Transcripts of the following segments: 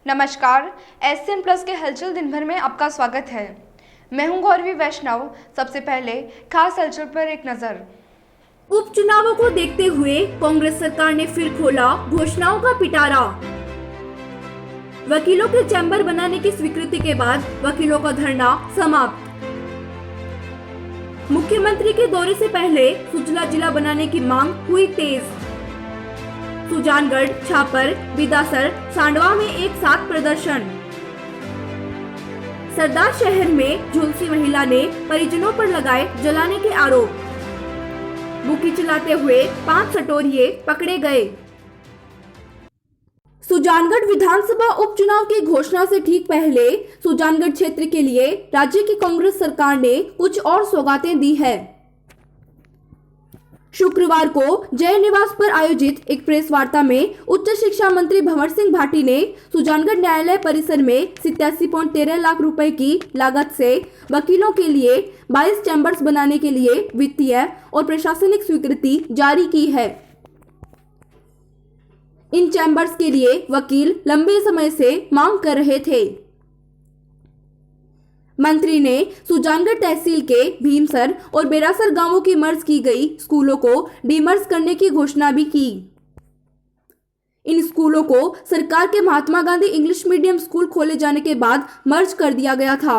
नमस्कार। SN plus के हलचल दिन भर में आपका स्वागत है। मैं हूं गौरवी वैष्णव। सबसे पहले खास हलचल पर एक नजर। उपचुनावों को देखते हुए कांग्रेस सरकार ने फिर खोला घोषणाओं का पिटारा। वकीलों के चैम्बर बनाने की स्वीकृति के बाद वकीलों का धरना समाप्त। मुख्यमंत्री के दौरे से पहले सुजला जिला बनाने की मांग हुई तेज। सुजानगढ़, छापर, बिदासर, सांडवा में एक साथ प्रदर्शन। सरदार शहर में झुलसी महिला ने परिजनों पर लगाए जलाने के आरोप। बुकी चलाते हुए 5 सटोरिये पकड़े गए। सुजानगढ़ विधानसभा उपचुनाव की घोषणा से ठीक पहले सुजानगढ़ क्षेत्र के लिए राज्य की कांग्रेस सरकार ने कुछ और सौगातें दी है। शुक्रवार को जय निवास पर आयोजित एक प्रेस वार्ता में उच्च शिक्षा मंत्री भंवर सिंह भाटी ने सुजानगढ़ न्यायालय परिसर में 87.13 लाख रुपए की लागत से वकीलों के लिए 22 चैम्बर्स बनाने के लिए वित्तीय और प्रशासनिक स्वीकृति जारी की है। इन चैम्बर्स के लिए वकील लंबे समय से मांग कर रहे थे। मंत्री ने सुजानगढ़ तहसील के भीमसर और बेरासर गांवों की मर्ज की गई स्कूलों को डीमर्ज करने की घोषणा भी की। इन स्कूलों को सरकार के Mahatma Gandhi English medium school खोले जाने के बाद मर्ज कर दिया गया था।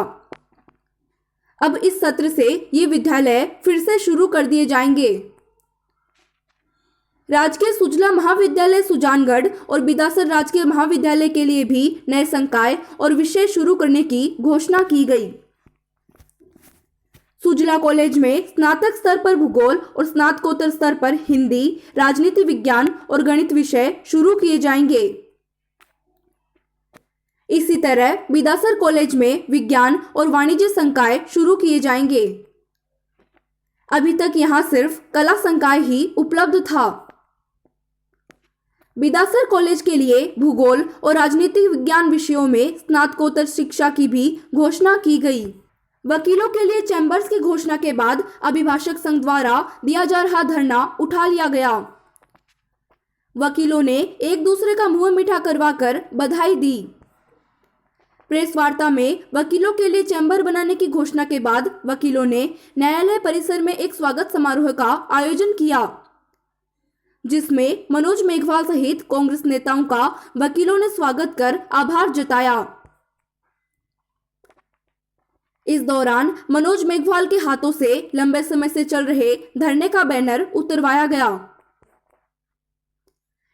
अब इस सत्र से ये विद्यालय फिर से शुरू कर दिए जाएंगे। राजकीय सुजला महाविद्यालय सुजानगढ़ और बिदासर राजकीय महाविद्यालय के लिए भी नए संकाय और विषय शुरू करने की घोषणा की गई। सुजला कॉलेज में स्नातक स्तर पर भूगोल और स्नातकोत्तर स्तर पर हिंदी, राजनीति विज्ञान और गणित विषय शुरू किए जाएंगे। इसी तरह बिदासर कॉलेज में विज्ञान और वाणिज्य संकाय शुरू किए जाएंगे। अभी तक यहां सिर्फ कला संकाय ही उपलब्ध था। बिदासर कॉलेज के लिए भूगोल और राजनीतिक विज्ञान विषयों में स्नातकोत्तर शिक्षा की भी घोषणा की गई। वकीलों के लिए चैम्बर्स की घोषणा के बाद अभिभाषक संघ द्वारा दिया जा रहा धरना उठा लिया गया। वकीलों ने एक दूसरे का मुंह मीठा करवाकर बधाई दी। प्रेस वार्ता में वकीलों के लिए चैम्बर बनाने की घोषणा के बाद वकीलों ने न्यायालय परिसर में एक स्वागत समारोह का आयोजन किया, जिसमें मनोज मेघवाल सहित कांग्रेस नेताओं का वकीलों ने स्वागत कर आभार जताया। इस दौरान मनोज मेघवाल के हाथों से लंबे समय से चल रहे धरने का बैनर उतरवाया गया।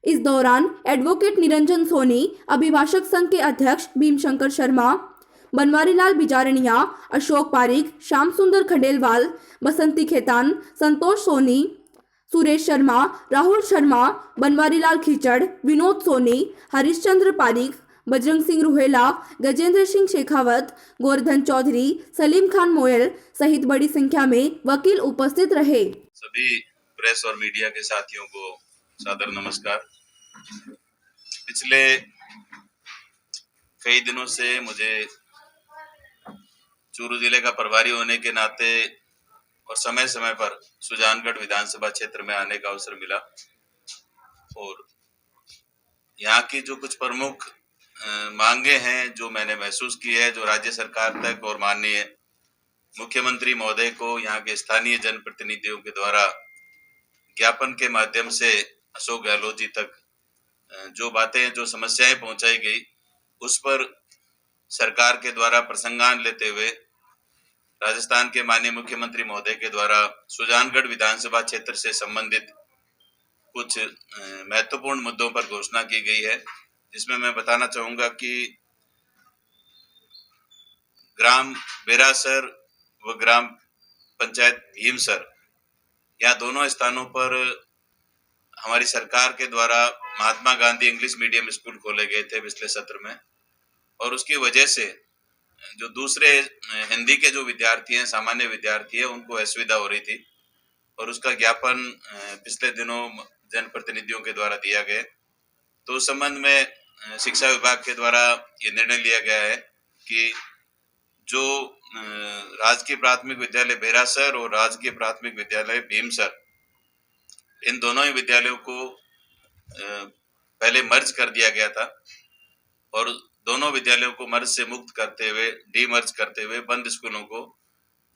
इस दौरान एडवोकेट निरंजन सोनी, अभिभाषक संघ के अध्यक्ष भीमशंकर शर्मा, बनवारीलाल बिजारनिया, अशोक पारिक, श्याम सुंदर खंडेलवाल, बसंती खेतान, संतोष सोनी, सुरेश शर्मा, राहुल शर्मा, बनवारीलाल खिचड़, विनोद सोनी, हरिश्चंद्र पारिक, बजरंग सिंह रुहेला, गजेंद्र सिंह शेखावत, गोवर्धन चौधरी, सलीम खान मोयल सहित बड़ी संख्या में वकील उपस्थित रहे। सभी प्रेस और मीडिया के साथियों को सादर नमस्कार। पिछले कई दिनों से मुझे चूरू जिले का प्रभारी होने के नाते और समय समय पर सुजानगढ़ विधानसभा क्षेत्र में आने का अवसर मिला और यहाँ की जो कुछ प्रमुख मांगे हैं जो मैंने महसूस की है, जो राज्य सरकार तक और माननीय मुख्यमंत्री महोदय को यहाँ के स्थानीय जनप्रतिनिधियों के द्वारा ज्ञापन के माध्यम से अशोक गहलोत जी तक जो बातें, जो समस्याएं पहुंचाई गई, उस पर सरकार के द्वारा प्रसंगान लेते हुए राजस्थान के माननीय मुख्यमंत्री महोदय के द्वारा सुजानगढ़ विधानसभा क्षेत्र से संबंधित कुछ महत्वपूर्ण मुद्दों पर घोषणा की गई है, जिसमें मैं बताना चाहूंगा कि ग्राम बेरासर व ग्राम पंचायत भीमसर, यह दोनों स्थानों पर हमारी सरकार के द्वारा Mahatma Gandhi English medium school खोले गए थे पिछले सत्र में, और उसकी वजह से जो दूसरे हिंदी के जो विद्यार्थी हैं, सामान्य विद्यार्थी हैं, उनको असुविधा हो रही थी और उसका ज्ञापन पिछले दिनों जनप्रतिनिधियों के द्वारा दिया गया। तो उस संबंध में शिक्षा विभाग के द्वारा ये निर्णय लिया गया है कि जो राजकीय प्राथमिक विद्यालय बेरासर और राजकीय प्राथमिक विद्यालय भीमसर, इन दोनों ही विद्यालयों को पहले मर्ज कर दिया गया था और दोनों विद्यालयों को मर्ज से मुक्त करते हुए, डीमर्ज करते हुए बंद स्कूलों को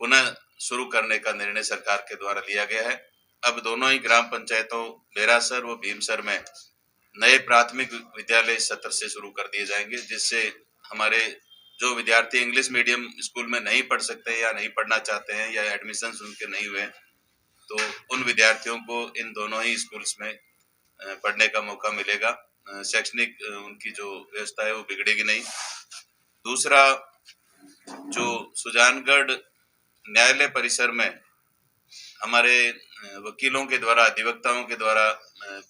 पुनः शुरू करने का निर्णय सरकार के द्वारा लिया गया है। अब दोनों ही ग्राम पंचायतों बेरासर व भीमसर में नए प्राथमिक विद्यालय इस सत्र से शुरू कर दिए जाएंगे, जिससे हमारे जो विद्यार्थी इंग्लिश मीडियम स्कूल में नहीं पढ़ सकते या नहीं पढ़ना चाहते हैं या एडमिशन उनके नहीं हुए, तो उन विद्यार्थियों को इन दोनों ही स्कूल्स में पढ़ने का मौका मिलेगा। शैक्षणिक उनकी जो व्यवस्था है वो बिगड़ेगी नहीं। दूसरा, जो सुजानगढ़ न्यायालय परिसर में हमारे वकीलों के द्वारा, अधिवक्ताओं के द्वारा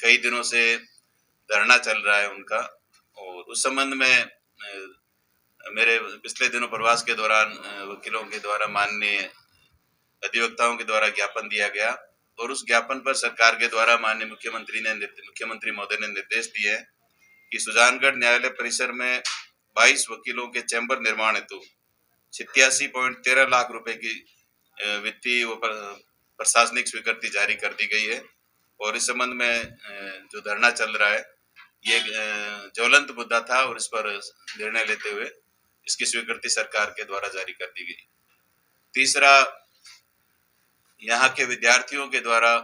कई दिनों से धरना चल रहा है उनका, और उस संबंध में मेरे पिछले दिनों प्रवास के दौरान वकीलों के द्वारा माननीय अधिवक्ताओं के द्वारा ज्ञापन दिया गया, और उस ज्ञापन पर सरकार के द्वारा माननीय मुख्यमंत्री महोदय ने निर्देश दिए हैं कि सुजानगढ़ न्यायालय परिसर में 22 वकीलों के चैम्बर निर्माण हेतु 87.13 लाख रुपए की वित्तीय व प्रशासनिक स्वीकृति जारी कर दी गई है। और इस संबंध में जो धरना चल रहा है ये ज्वलंत मुद्दा था, और इस पर निर्णय लेते हुए इसकी स्वीकृति सरकार के द्वारा जारी कर दी गई। तीसरा, यहाँ के विद्यार्थियों के द्वारा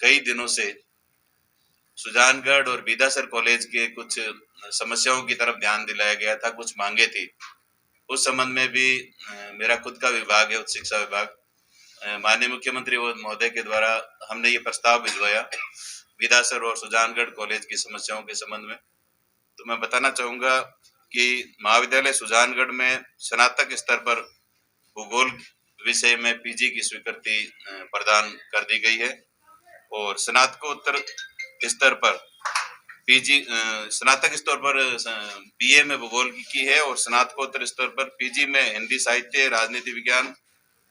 कई दिनों से सुजानगढ़ और बीदासर कॉलेज के कुछ समस्याओं की तरफ ध्यान दिलाया गया था, कुछ मांगे थी। उस संबंध में भी मेरा खुद का विभाग है, उच्च शिक्षा विभाग, माननीय मुख्यमंत्री महोदय के द्वारा हमने ये प्रस्ताव भिजवाया बीदासर और सुजानगढ़ कॉलेज की समस्याओं के संबंध में। तो मैं बताना चाहूंगा कि महाविद्यालय सुजानगढ़ में स्नातक स्तर पर भूगोल विषय में पीजी की स्वीकृति प्रदान कर दी गई है, और स्नातकोत्तर स्तर पर पीजी, स्नातक स्तर पर बीए में भूगोल की है, और स्नातकोत्तर स्तर पर पीजी में हिंदी साहित्य, राजनीति विज्ञान,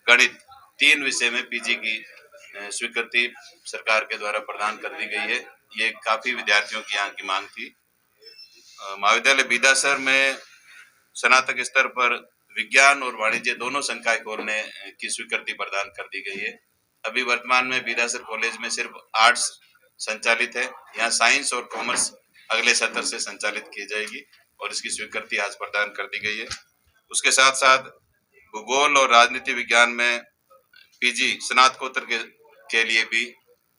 गणित 3 विषय में पीजी की स्वीकृति सरकार के द्वारा प्रदान कर दी गई है। ये काफी विद्यार्थियों की यहाँ की मांग थी। महाविद्यालय बीदासर में स्नातक स्तर पर विज्ञान और वाणिज्य दोनों संकाय खोलने की स्वीकृति प्रदान कर दी गई है। अभी वर्तमान में बीदासर कॉलेज में सिर्फ आर्ट्स संचालित है, यहाँ साइंस और कॉमर्स अगले सत्र से संचालित की जाएगी, और इसकी स्वीकृति आज प्रदान कर दी गई है। उसके साथ साथ भूगोल और राजनीति विज्ञान में पीजी स्नातकोत्तर के लिए भी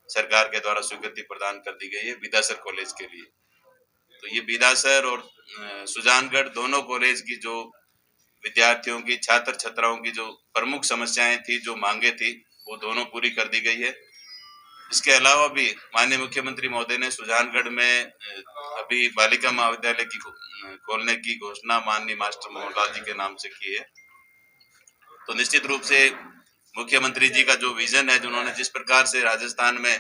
सरकार के द्वारा स्वीकृति प्रदान कर दी गई है बीदासर कॉलेज के लिए। तो ये बीदासर और सुजानगढ़ दोनों कॉलेज की जो विद्यार्थियों की, छात्र छात्राओं की जो प्रमुख समस्याएं थी, जो मांगे थी, वो दोनों पूरी कर दी गई है। इसके अलावा भी माननीय मुख्यमंत्री महोदय ने सुजानगढ़ में अभी बालिका महाविद्यालय की खोलने की घोषणा माननीय मास्टर मोहन लाल जी के नाम से की है। तो निश्चित रूप से मुख्यमंत्री जी का जो विजन है, जिन्होंने जिस प्रकार से राजस्थान में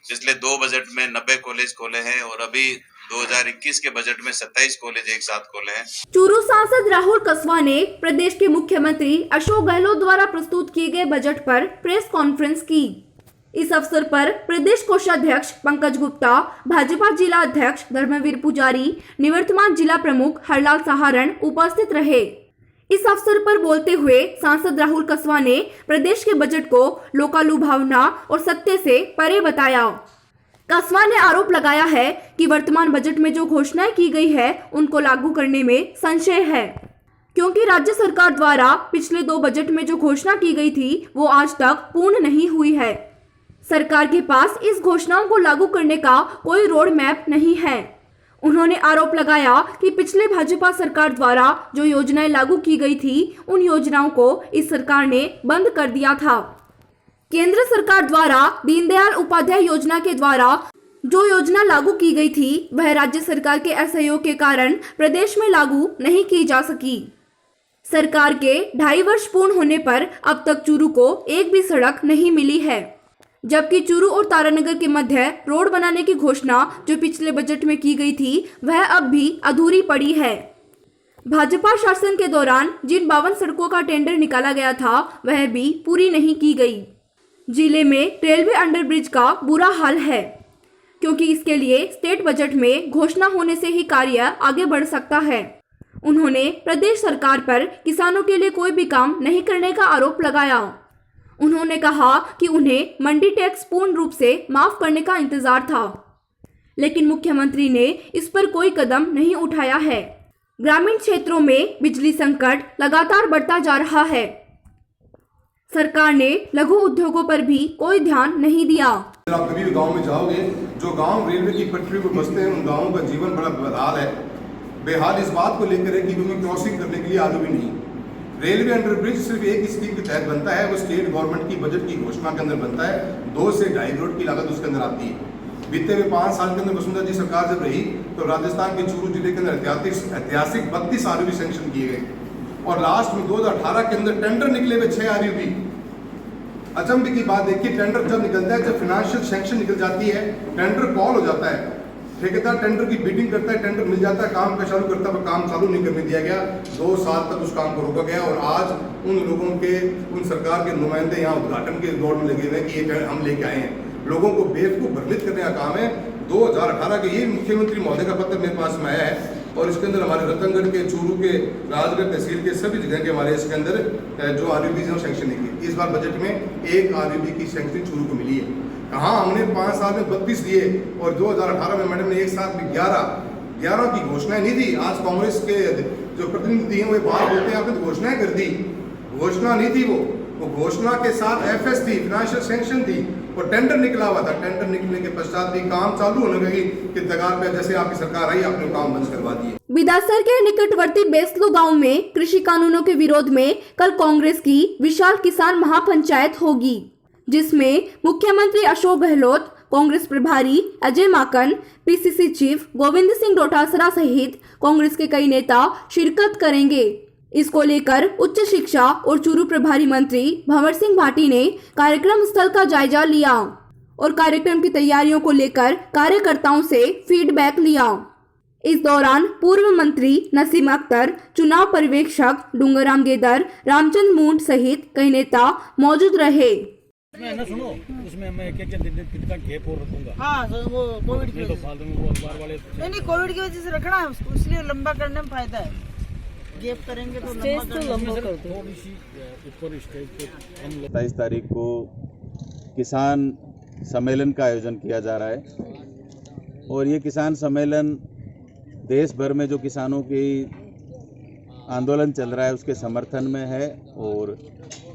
पिछले 2 बजट में 90 कॉलेज खोले हैं, और अभी 2021 के बजट में 27 कॉलेज एक साथ खोले हैं। चूरू सांसद राहुल कसवा ने प्रदेश के मुख्यमंत्री अशोक गहलोत द्वारा प्रस्तुत किए गए बजट पर प्रेस कॉन्फ्रेंस की। इस अवसर पर प्रदेश कोषाध्यक्ष पंकज गुप्ता, भाजपा जिला अध्यक्ष धर्मवीर पुजारी, निवर्तमान जिला प्रमुख हरलाल सहारण उपस्थित रहे। इस अवसर पर बोलते हुए सांसद राहुल कसवा ने प्रदेश के बजट को लोकालुभावना और सत्य से परे बताया। कसवा ने आरोप लगाया है कि वर्तमान बजट में जो घोषणाएं की गई है उनको लागू करने में संशय है, क्योंकि राज्य सरकार द्वारा पिछले 2 बजट में जो घोषणा की गई थी वो आज तक पूर्ण नहीं हुई है। सरकार के पास इस घोषणाओं को लागू करने का कोई रोड मैप नहीं है। उन्होंने आरोप लगाया कि पिछले भाजपा सरकार द्वारा जो योजनाएं लागू की गई थी उन योजनाओं को इस सरकार ने बंद कर दिया था। केंद्र सरकार द्वारा दीनदयाल उपाध्याय योजना के द्वारा जो योजना लागू की गई थी वह राज्य सरकार के असहयोग के कारण प्रदेश में लागू नहीं की जा सकी। सरकार के 2.5 वर्ष पूर्ण होने पर अब तक चूरू को एक भी सड़क नहीं मिली है, जबकि चूरू और तारानगर के मध्य रोड बनाने की घोषणा जो पिछले बजट में की गई थी वह अब भी अधूरी पड़ी है। भाजपा शासन के दौरान जिन 52 सड़कों का टेंडर निकाला गया था वह भी पूरी नहीं की गई। जिले में रेलवे अंडरब्रिज का बुरा हाल है, क्योंकि इसके लिए स्टेट बजट में घोषणा होने से ही कार्य आगे बढ़ सकता है। उन्होंने प्रदेश सरकार पर किसानों के लिए कोई भी काम नहीं करने का आरोप लगाया। उन्होंने कहा कि उन्हें मंडी टैक्स पूर्ण रूप से माफ करने का इंतजार था, लेकिन मुख्यमंत्री ने इस पर कोई कदम नहीं उठाया है। ग्रामीण क्षेत्रों में बिजली संकट लगातार बढ़ता जा रहा है। सरकार ने लघु उद्योगों पर भी कोई ध्यान नहीं दिया। आप कभी भी गांव में जाओगे, जो गांव रेलवे की पटरी पर बसते हैं, उन गांवों का जीवन बड़ा बेहाल है। बेहाल इस बात को लेकर है कि उन्हें क्रॉसिंग करने के लिए आलू भी नहीं। रेलवे अंडरब्रिज सिर्फ एक स्कीम के तहत बनता है, वो स्टेट गवर्नमेंट की बजट की घोषणा के अंदर बनता है। 2 से 2.5 करोड़ की लागत उसके अंदर आती है। बीते हुए 5 साल के अंदर वसुंधरा जी सरकार जब रही तो राजस्थान के चूरू जिले के अंदर ऐतिहासिक 32 आरयूबी सैंक्शन किए गए और लास्ट में 2018 के अंदर टेंडर निकले हुए 6 आरयूबी। अचंभे की बात देखिए, टेंडर जब निकलता है, जब फाइनेंशियल सैंक्शन निकल जाती है, टेंडर कॉल हो जाता है, ठेकेदार टेंडर की बिडिंग करता है, टेंडर मिल जाता है, काम का चालू करता है, पर काम चालू नहीं करने दिया गया। 2 साल तक उस काम को रोका गया और आज उन लोगों के, उन सरकार के नुमाइंदे यहाँ उद्घाटन के दौड़ में लगे हुए कि ये हम लेके आए हैं। लोगों को बेवकूफ भ्रमित करने का काम है। 2018 के ये मुख्यमंत्री महोदय का पत्र मेरे पास में आया है और इसके अंदर हमारे रतनगढ़ के, चूरू के, राजगढ़ तहसील के सभी जगह के हमारे इसके अंदर जो आरयूबी है सैंक्शन की। इस बार बजट में 1 आरयूबी की सैंक्शन चूरू को मिली है। कहाँ हमने 5 साल में 32 दिए और 2018 में मैडम ने एक साथ में 11 की घोषणाएं नहीं दी। आज कांग्रेस के जो प्रतिनिधि हैं वो बाहर बोलते हैं आपने तो घोषणाएं कर दी। घोषणा नहीं थी, वो घोषणा के साथ एफएस थी, फाइनेंशियल सैंक्शन थी और टेंडर निकला हुआ था। टेंडर निकलने के पश्चात भी काम चालू होने लगी कि दगार पे जैसे आपकी सरकार आई आपने काम बंद करवा दिए। बिदासर के निकटवर्ती बेसलो गांव में कृषि कानूनों के विरोध में कल कांग्रेस की विशाल किसान महापंचायत होगी, जिसमें मुख्यमंत्री अशोक गहलोत, कांग्रेस प्रभारी अजय माकन, पीसीसी चीफ गोविंद सिंह डोटासरा सहित कांग्रेस के कई नेता शिरकत करेंगे। इसको लेकर उच्च शिक्षा और चूरू प्रभारी मंत्री भंवर सिंह भाटी ने कार्यक्रम स्थल का जायजा लिया और कार्यक्रम की तैयारियों को लेकर कार्यकर्ताओं से फीडबैक लिया। इस दौरान पूर्व मंत्री नसीम अख्तर, चुनाव पर्यवेक्षक डूंगराम गेदर, रामचंद्र मूंड सहित कई नेता मौजूद रहे। मैं ना सुनो, उसमें मैं क्या कितना गैप और रखूंगा। हाँ, तो वो कोविड की तो वजह फालतू में वो अखबार वाले नहीं कोविड की वजह से रखना है उसको, इसलिए लंबा करने में फायदा है। गैप करेंगे तो लंबा कर दो। थोड़ी सी ऊपर स्टेज पे हम लोग 27 तारीख को किसान सम्मेलन का आयोजन किया जा रहा है और ये किसान सम्मेलन देश भर में जो किसानों की आंदोलन चल रहा है उसके समर्थन में है। और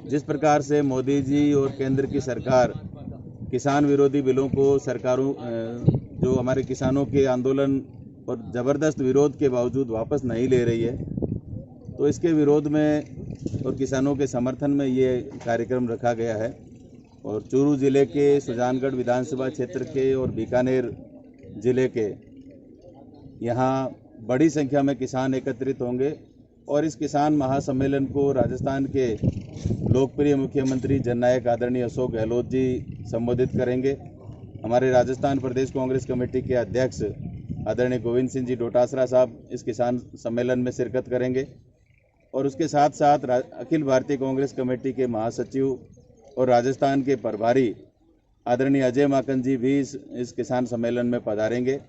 जिस प्रकार से मोदी जी और केंद्र की सरकार किसान विरोधी बिलों को सरकारों जो हमारे किसानों के आंदोलन और ज़बरदस्त विरोध के बावजूद वापस नहीं ले रही है, तो इसके विरोध में और किसानों के समर्थन में ये कार्यक्रम रखा गया है। और चूरू ज़िले के सुजानगढ़ विधानसभा क्षेत्र के और बीकानेर ज़िले के यहाँ बड़ी संख्या में किसान एकत्रित होंगे और इस किसान महासम्मेलन को राजस्थान के लोकप्रिय मुख्यमंत्री जननायक आदरणीय अशोक गहलोत जी संबोधित करेंगे। हमारे राजस्थान प्रदेश कांग्रेस कमेटी के अध्यक्ष आदरणीय गोविंद सिंह जी डोटासरा साहब इस किसान सम्मेलन में शिरकत करेंगे और उसके साथ साथ अखिल भारतीय कांग्रेस कमेटी के महासचिव और राजस्थान के प्रभारी आदरणीय अजय माकन जी भी इस किसान सम्मेलन में पधारेंगे।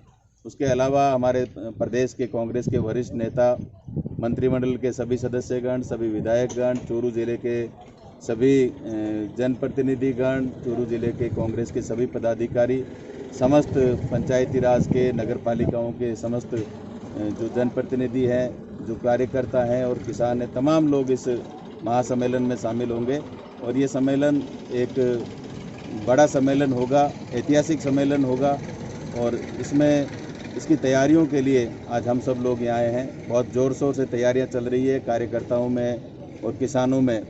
उसके अलावा हमारे प्रदेश के कांग्रेस के वरिष्ठ नेता, मंत्रिमंडल के सभी सदस्यगण, सभी विधायकगण, चूरू जिले के सभी जनप्रतिनिधिगण, चूरू जिले के कांग्रेस के सभी पदाधिकारी, समस्त पंचायती राज के, नगर पालिकाओं के समस्त जो जनप्रतिनिधि हैं, जो कार्यकर्ता हैं और किसान हैं, तमाम लोग इस महासम्मेलन में शामिल होंगे। और ये सम्मेलन एक बड़ा सम्मेलन होगा, ऐतिहासिक सम्मेलन होगा और इसमें इसकी तैयारियों के लिए आज हम सब लोग यहाँ आए हैं। बहुत ज़ोर शोर से तैयारियां चल रही है कार्यकर्ताओं में और किसानों में।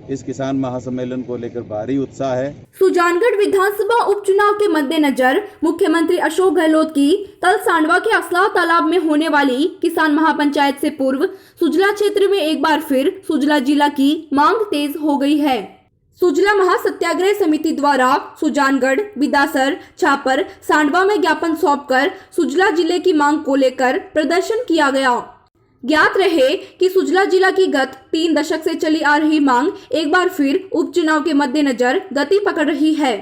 इस किसान महासम्मेलन को लेकर भारी उत्साह है। सुजानगढ़ विधानसभा उपचुनाव के मद्देनजर मुख्यमंत्री अशोक गहलोत की कल सांडवा के असलाह तालाब में होने वाली किसान महापंचायत से पूर्व सुजला क्षेत्र में एक बार फिर सुजला जिला की मांग तेज हो गई है। सुजला महासत्याग्रह समिति द्वारा सुजानगढ़, बिदासर, छापर, सांडवा में ज्ञापन सौंपकर सुजला जिले की मांग को लेकर प्रदर्शन किया गया। ज्ञात रहे कि सुजला जिला की गत 3 दशक से चली आ रही मांग एक बार फिर उपचुनाव के मद्देनजर गति पकड़ रही है।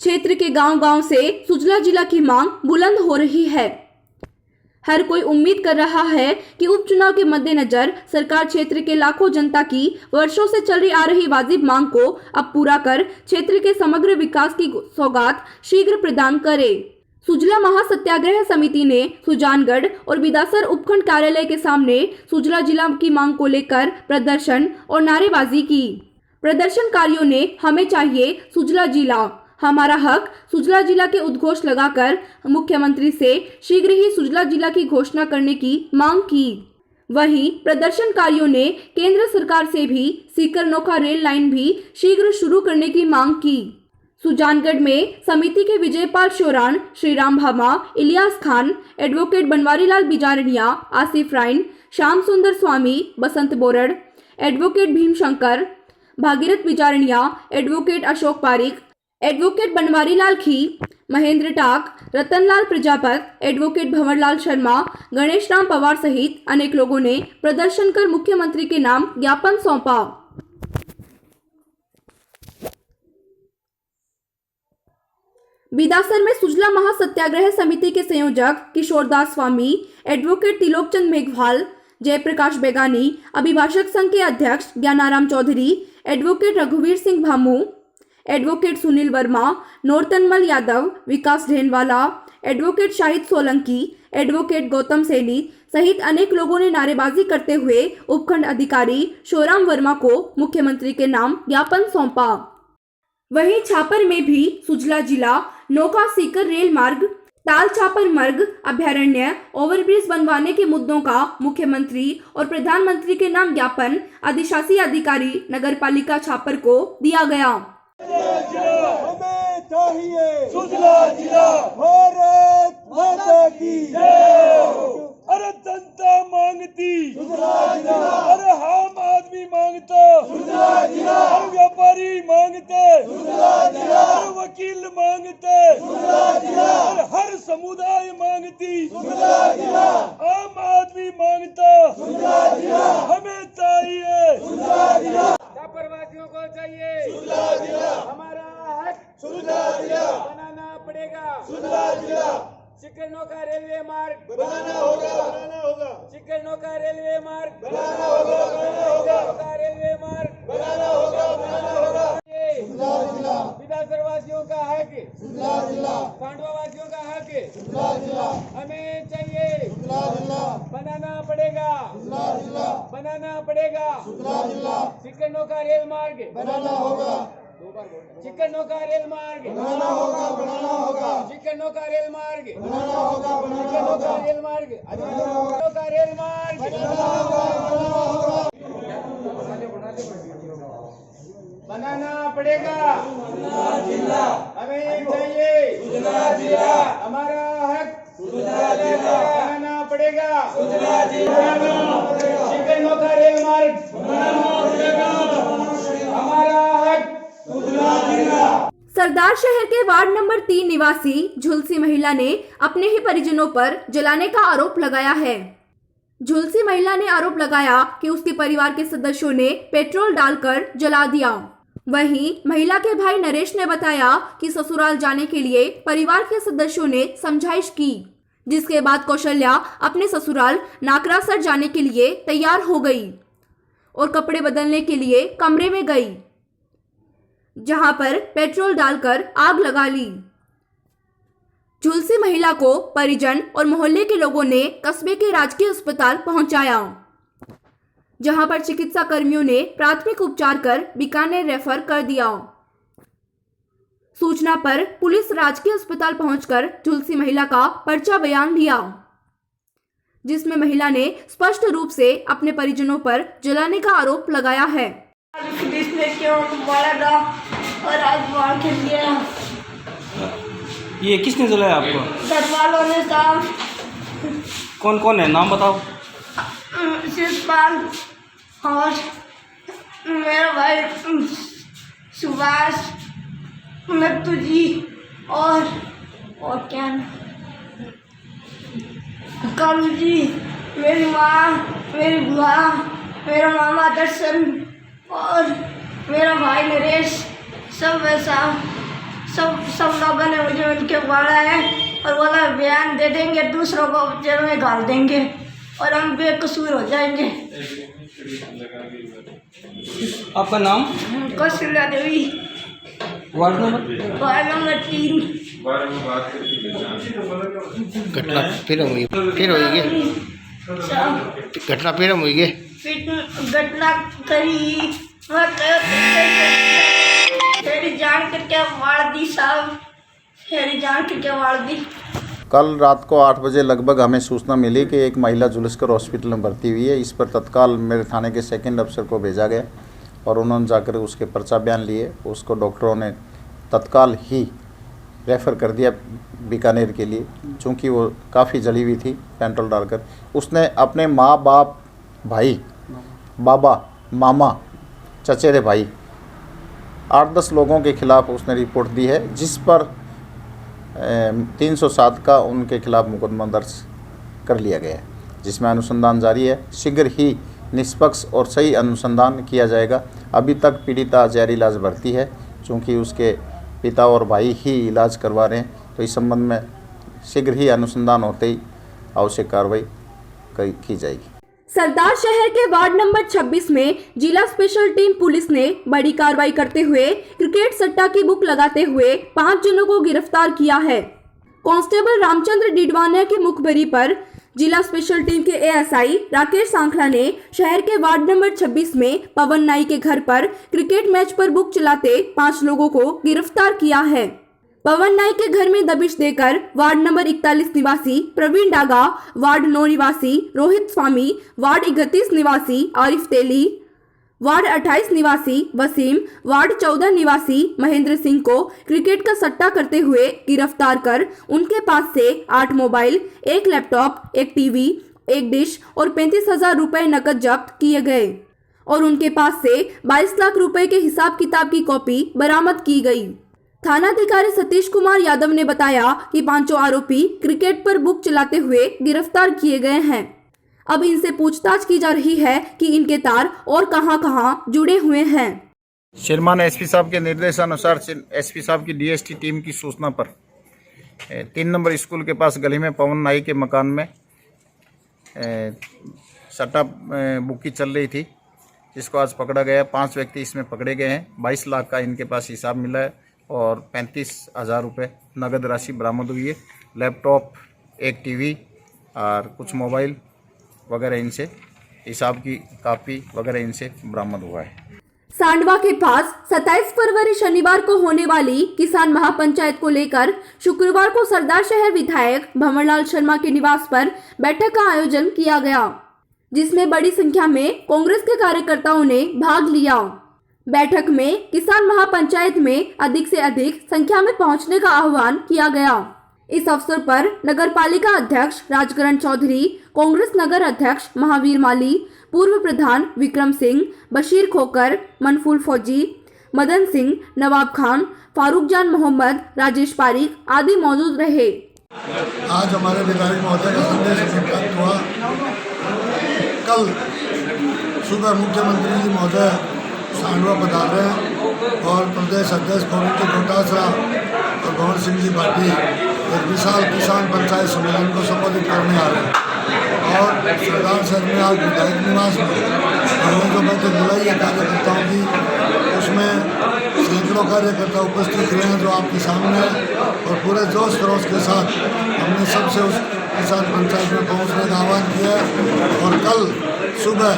क्षेत्र के गांव-गांव से सुजला जिला की मांग बुलंद हो रही है। हर कोई उम्मीद कर रहा है कि उपचुनाव के मद्देनजर सरकार क्षेत्र के लाखों जनता की वर्षों से चल रही आ रही वाजिब मांग को अब पूरा कर क्षेत्र के समग्र विकास की सौगात शीघ्र प्रदान करे। सुजला महासत्याग्रह समिति ने सुजानगढ़ और बिदासर उपखंड कार्यालय के सामने सुजला जिला की मांग को लेकर प्रदर्शन और नारेबाजी की। प्रदर्शनकारियों ने हमें चाहिए सुजला जिला, हमारा हक सुजला जिला के उद्घोष लगाकर मुख्यमंत्री से शीघ्र ही सुजला जिला की घोषणा करने की मांग की। वहीं प्रदर्शनकारियों ने केंद्र सरकार से भी सीकर नोखा रेल लाइन भी शीघ्र शुरू करने की मांग की। सुजानगढ़ में समिति के Vijaypal Shoran, Shriram Bhama, Ilyas Khan, advocate Banwarilal Bijarnia, Asif Rain, Shyam Sundar Swami, Basant Borad, advocate Bhimshankar, Bhagirath Bijarnia, advocate Ashok Pareek, advocate Banwarilal Khi, Mahendra Tak, Ratanlal Prajapat, advocate Bhanwarlal Sharma, Ganesh Ram Pawar सहित अनेक लोगों ने प्रदर्शन कर मुख्यमंत्री के नाम ज्ञापन सौंपा। बिदासर में सुजला महासत्याग्रह समिति के संयोजक किशोरदास स्वामी, एडवोकेट तिलोकचंद मेघवाल, जयप्रकाश बेगानी, अभिभाषक संघ के अध्यक्ष ज्ञानाराम चौधरी, एडवोकेट रघुवीर सिंह भामू, एडवोकेट सुनील वर्मा, नोरतनमल यादव, विकास ढेनवाला, एडवोकेट शाहिद सोलंकी, एडवोकेट गौतम सैनी सहित अनेक लोगों ने नारेबाजी करते हुए उपखंड अधिकारी शोराम वर्मा को मुख्यमंत्री के नाम ज्ञापन सौंपा। वहीं छापर में भी सुजला जिला, नोका सीकर रेल मार्ग, ताल छापर मार्ग, अभ्यारण्य, ओवरब्रिज बनवाने के मुद्दों का मुख्यमंत्री और प्रधानमंत्री के नाम ज्ञापन अधिशासी अधिकारी नगरपालिका छापर को दिया गया। हमें चाहिए सुजला जिला, भारत माता की जय। अरे जनता मांगती सुजला जिला, अरे आम आदमी मांगता सुजला जिला, अरे व्यापारी मांगते सुजला जिला, अरे वकील मांगते सुजला जिला, अरे हर समुदाय मांगती सुजला जिला, आम आदमी मांगता सुजला जिला, हमें चाहिए सुजला जिला, लापरवाहियों को चाहिए सुजला जिला, हमारा हक सुजला जिला बनाना पड़ेगा सुजला जिला। चिकनों का रेलवे मार्ग बनाना होगा, बनाना होगा। चिकनों का रेलवे मार्ग बनाना होगा, बनाना होगा। रेलवे मार्ग बनाना होगा, बनाना होगा। सुजला जिला बिदासर वासियों का हक सुजला जिला, खांडवा वासियों का हक सुजला जिला, हमें चाहिए सुजला जिला, बनाना पड़ेगा सुजला जिला, बनाना पड़ेगा सुजला जिला। चिकनों का रेल मार्ग बनाना होगा, चिकनों का रेल मार्ग बनाना होगा, बनाना होगा। चिकनों का रेल मार्ग बनाना होगा, चिकनों का रेल मार्ग, चिकनों का रेल मार्ग बनाना होगा, बनाना होगा। बनाना पड़ेगा सुजला जिला, हमें चाहिए सुजला जिला, हमारा हक सुजला जिला, बनाना पड़ेगा सुजला जिला, चिकनों का रेल मार्ग बनाना पड़ेगा, हमारा हक सुजला जिला। सरदार शहर के वार्ड नंबर 3 निवासी झुलसी महिला ने अपने ही परिजनों पर जलाने का आरोप लगाया है। झुलसी महिला ने आरोप लगाया कि उसके परिवार के सदस्यों ने पेट्रोल डालकर जला दिया। वहीं महिला के भाई नरेश ने बताया कि ससुराल जाने के लिए परिवार के सदस्यों ने समझाइश की, जिसके बाद कौशल्या अपने ससुराल नाकरासर जाने के लिए तैयार हो गई और कपड़े बदलने के लिए कमरे में गई, जहां पर पेट्रोल डालकर आग लगा ली। झुलसी महिला को परिजन और मोहल्ले के लोगों ने कस्बे के राजकीय अस्पताल पहुंचाया, जहां पर चिकित्सा कर्मियों ने प्राथमिक उपचार कर बीकानेर रेफर कर दिया। सूचना पर पुलिस राजकीय अस्पताल पहुंचकर झुलसी महिला का पर्चा बयान लिया, जिसमें महिला ने स्पष्ट रूप से अपने परिजनों पर जलाने का आरोप लगाया है। पुलिस ने क्यों मारा और आज मार के दिया। ये किसने जलाया आपको? घर वालों ने साहब। कौन कौन है, नाम बताओ। शिवपाल और मेरा भाई सुभाष, नत्तू जी और क्या कालू जी, मेरी माँ, मेरी बुआ, मेरा मामा दर्शन और मेरा भाई नरेश, सब वैसा सब लोगों ने मुझे उनके मारा है और बोला बयान दे देंगे, दूसरों को जेल में डाल देंगे और हम बेकसूर हो जाएंगे। आपका नाम? Kaushalya Devi. Ward number ward number 3। घटना फिर हुई घटना फिर हुई है घटना करी तेरी जान करके मार दी साहब, तेरी जान करके मार दी। कल रात को 8 बजे लगभग हमें सूचना मिली कि एक महिला जुलूसकर हॉस्पिटल में भर्ती हुई है। इस पर तत्काल मेरे थाने के सेकंड अफसर को भेजा गया और उन्होंने जाकर उसके पर्चा बयान लिए। उसको डॉक्टरों ने तत्काल ही रेफ़र कर दिया बीकानेर के लिए, चूँकि वो काफ़ी जली हुई थी पेट्रोल डालकर। उसने अपने माँ बाप, भाई, बाबा, मामा, चचेरे भाई 8-10 लोगों के खिलाफ़ उसने रिपोर्ट दी है, जिस पर 307 का उनके खिलाफ़ मुकदमा दर्ज कर लिया गया है, जिसमें अनुसंधान जारी है। शीघ्र ही निष्पक्ष और सही अनुसंधान किया जाएगा। अभी तक पीड़िता जहर इलाज भर्ती है, चूँकि उसके पिता और भाई ही इलाज करवा रहे हैं, तो इस संबंध में शीघ्र ही अनुसंधान होते ही आवश्यक कार्रवाई की जाएगी। सरदार शहर के वार्ड नंबर 26 में जिला स्पेशल टीम पुलिस ने बड़ी कार्रवाई करते हुए क्रिकेट सट्टा की बुक लगाते हुए 5 जनों को गिरफ्तार किया है। कांस्टेबल रामचंद्र डिडवानिया की मुखबरी पर जिला स्पेशल टीम के एएसआई राकेश सांखला ने शहर के वार्ड नंबर 26 में पवन नाई के घर पर क्रिकेट मैच पर बुक चलाते 5 लोगों को गिरफ्तार किया है। पवन नाई के घर में दबिश देकर वार्ड नंबर 41 निवासी प्रवीण डागा, वार्ड 9 निवासी रोहित स्वामी, वार्ड 31 निवासी आरिफ तेली, वार्ड 28 निवासी वसीम, वार्ड 14 निवासी महेंद्र सिंह को क्रिकेट का सट्टा करते हुए गिरफ्तार कर उनके पास से 8 मोबाइल, 1 लैपटॉप, 1 टीवी, 1 डिश और 35,000 रुपए नकद जब्त किए गए और उनके पास से 22 लाख रुपए के हिसाब किताब की कॉपी बरामद की गई। थानाधिकारी सतीश कुमार यादव ने बताया कि 5 आरोपी क्रिकेट पर बुक चलाते हुए गिरफ्तार किए गए हैं। अब इनसे पूछताछ की जा रही है कि इनके तार और कहां-कहां जुड़े हुए हैं। श्रीमान एसपी साहब के निर्देशानुसार एसपी साहब की डीएसटी टीम की सूचना पर 3 नंबर स्कूल के पास गली में पवन नाई के मकान में सट्टा बुकी चल रही थी, जिसको आज पकड़ा गया। 5 व्यक्ति इसमें पकड़े गए हैं। 22 लाख का इनके पास हिसाब मिला है और 35,000 रुपये नगद राशि बरामद हुई है। लैपटॉप, 1 टीवी और कुछ मोबाइल वगैरह इनसे, हिसाब की कापी वगैरह इनसे बरामद हुआ है। सांडवा के पास 27 फरवरी शनिवार को होने वाली किसान महापंचायत को लेकर शुक्रवार को सरदार शहर विधायक भंवरलाल शर्मा के निवास पर बैठक का आयोजन किया गया, जिसमें बड़ी संख्या में कांग्रेस के कार्यकर्ताओं ने भाग लिया। बैठक में किसान महापंचायत में अधिक से अधिक संख्या में पहुंचने का आह्वान किया गया। इस अवसर पर नगर पालिका अध्यक्ष राजकरण चौधरी, कांग्रेस नगर अध्यक्ष महावीर माली, पूर्व प्रधान विक्रम सिंह, बशीर खोकर, मनफूल फौजी, मदन सिंह, नवाब खान, फारूक जान मोहम्मद, राजेश पारिक आदि मौजूद रहे। आज हमारे विधायक महोदय का संदेश प्राप्त हुआ। कल सुबह मुख्यमंत्री जी महोदय सांडवा पधार रहे हैं और प्रदेश अध्यक्ष गोविंद डोटासरा और भंवर सिंह जी भाटी एक विशाल किसान पंचायत सम्मेलन को संबोधित करने आ रहे हैं। और सरदार शहर में आज विधायक निवास में हमने जो बैठक बुलाई है कार्यकर्ताओं की, उसमें सैकड़ों कार्यकर्ता उपस्थित रहे हैं जो आपके सामने है और पूरे जोश खरोश के साथ हमने सबसे उस किसान पंचायत में पहुंचने का आह्वान किया है। और कल सुबह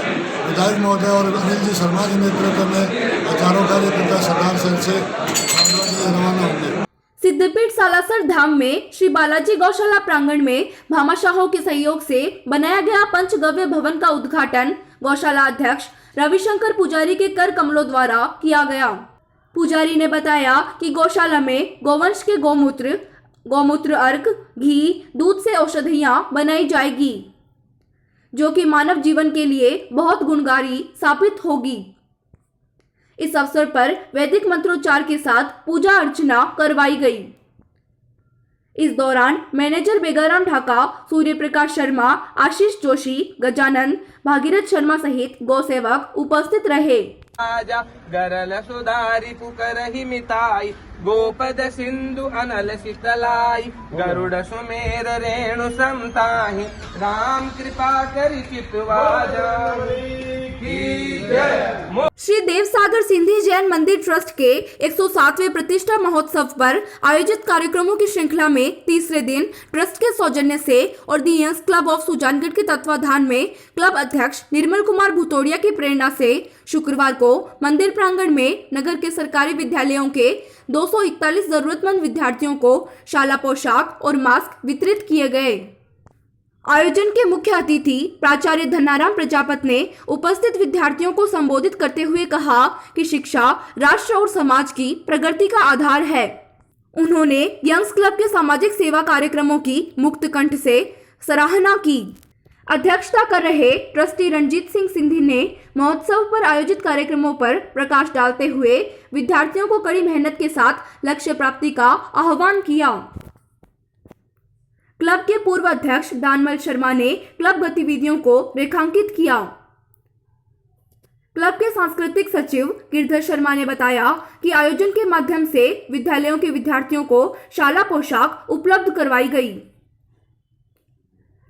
विधायक महोदय और अनिल जी शर्मा के नेतृत्व में हजारों कार्यकर्ता सरदार शहर से रवाना होंगे। सिद्धपीठ सालासर धाम में श्री बालाजी गौशाला प्रांगण में भामाशाहों के सहयोग से बनाया गया पंचगव्य भवन का उद्घाटन गौशाला अध्यक्ष रविशंकर पुजारी के कर कमलों द्वारा किया गया। पुजारी ने बताया कि गौशाला में गोवंश के गौमूत्र अर्क, घी, दूध से औषधियां बनाई जाएगी, जो कि मानव जीवन के लिए बहुत गुणकारी साबित होगी। इस अवसर पर वैदिक मंत्रोच्चार के साथ पूजा अर्चना करवाई गई। इस दौरान मैनेजर बेगाराम ढाका, सूर्य प्रकाश शर्मा, आशीष जोशी, गजानन, भागीरथ शर्मा सहित गौसेवक उपस्थित रहे। गरल सुधारी पुकरहि मिताई, गोपद सिंधु अनल शीतलाई, गरुड़ सुमेर रेणु समताहि, राम कृपा करि चितवा जाहि। श्री देवसागर सिंधी जैन मंदिर ट्रस्ट के 107वें प्रतिष्ठा महोत्सव पर आयोजित कार्यक्रमों की श्रृंखला में तीसरे दिन ट्रस्ट के सौजन्य से और दी यंग्स क्लब ऑफ सुजानगढ़ के तत्वाधान में क्लब अध्यक्ष निर्मल कुमार भुतोड़िया की प्रेरणा से शुक्रवार को मंदिर प्रांगण में नगर के सरकारी विद्यालयों के 241 जरूरतमंद विद्यार्थियों को शाला पोशाक और मास्क वितरित किए गए। आयोजन के मुख्य अतिथि प्राचार्य धनाराम प्रजापत ने उपस्थित विद्यार्थियों को संबोधित करते हुए कहा कि शिक्षा राष्ट्र और समाज की प्रगति का आधार है। उन्होंने यंग्स क्लब के सामाजिक सेवा कार्यक्रमों की मुक्त कंठ से सराहना की। अध्यक्षता कर रहे ट्रस्टी रंजीत सिंह सिंधी ने महोत्सव पर आयोजित कार्यक्रमों पर प्रकाश डालते हुए विद्यार्थियों को कड़ी मेहनत के साथ लक्ष्य प्राप्ति का आह्वान किया। क्लब के पूर्व अध्यक्ष दानमल शर्मा ने क्लब गतिविधियों को रेखांकित किया। क्लब के सांस्कृतिक सचिव गिरधर शर्मा ने बताया कि आयोजन के माध्यम से विद्यालयों के विद्यार्थियों को शाला पोशाक उपलब्ध करवाई गई।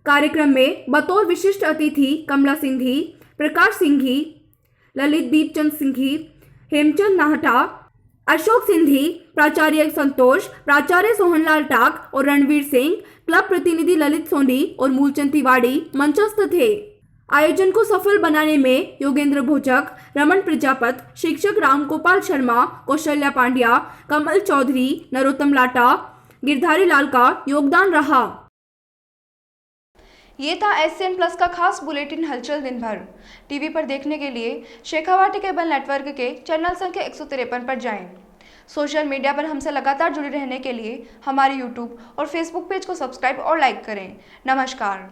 कार्यक्रम में बतौर विशिष्ट अतिथि कमला सिंघी, प्रकाश सिंघी, ललित दीपचंद सिंघी, हेमचंद नाहटा, अशोक सिंधी, प्राचार्य संतोष, प्राचार्य सोहनलाल टाक और रणवीर सिंह, क्लब प्रतिनिधि ललित सोनी और मूलचंद तिवाड़ी मंचस्थ थे। आयोजन को सफल बनाने में योगेंद्र भोजक, रमन प्रजापत, शिक्षक रामगोपाल शर्मा, कौशल्या पांड्या, कमल चौधरी, नरोत्तम लाटा, गिरधारी लाल का योगदान रहा। ये था SCN प्लस का खास बुलेटिन हलचल दिन भर। टीवी पर देखने के लिए शेखावाटी केबल नेटवर्क के चैनल संख्या 153 पर जाएं। सोशल मीडिया पर हमसे लगातार जुड़े रहने के लिए हमारे YouTube और Facebook पेज को सब्सक्राइब और लाइक करें। नमस्कार।